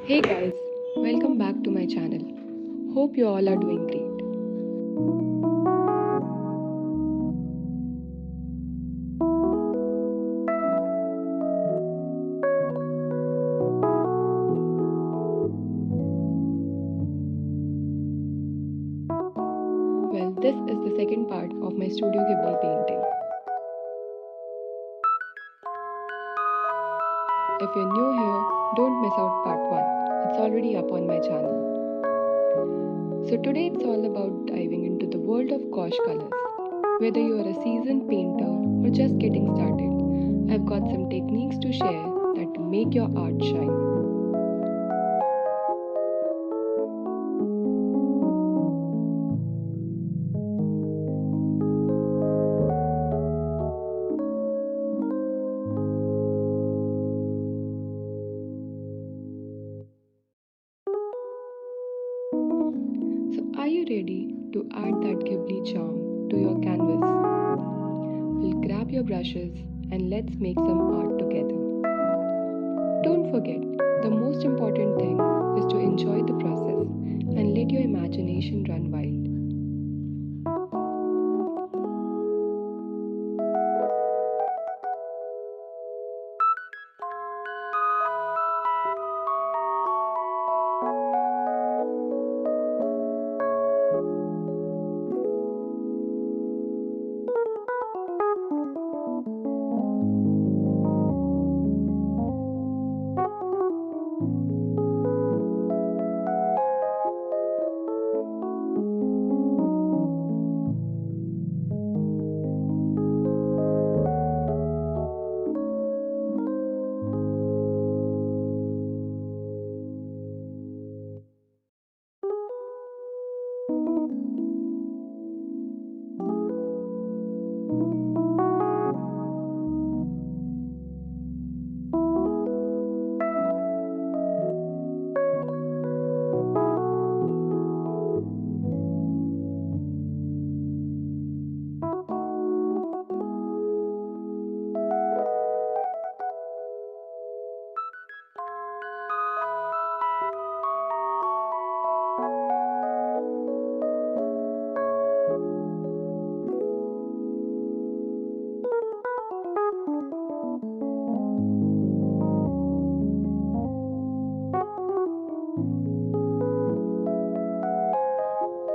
Hey guys, welcome back to my channel. Hope you all are doing great. Well, this is the second part of my Studio Ghibli painting. If you're new here, don't miss out part 1. It's already up on my channel. So today it's all about diving into the world of gouache colors. Whether you are a seasoned painter or just getting started, I've got some techniques to share that make your art shine. So are you ready to add that Ghibli charm to your canvas? We'll grab your brushes and let's make some art together. Don't forget, the most important thing is to enjoy the process and let your imagination run wild.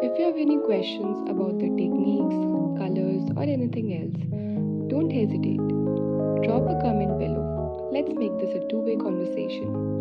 If you have any questions about the techniques, colors, or anything else, don't hesitate. Drop a comment below. Let's make this a two-way conversation.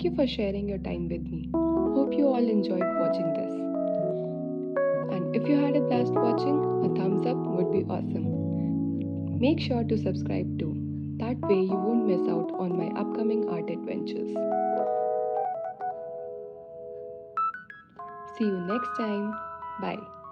Thank you for sharing your time with me. Hope you all enjoyed watching this. And if you had a blast watching, a thumbs up would be awesome. Make sure to subscribe too. That way you won't miss out on my upcoming art adventures. See you next time. Bye.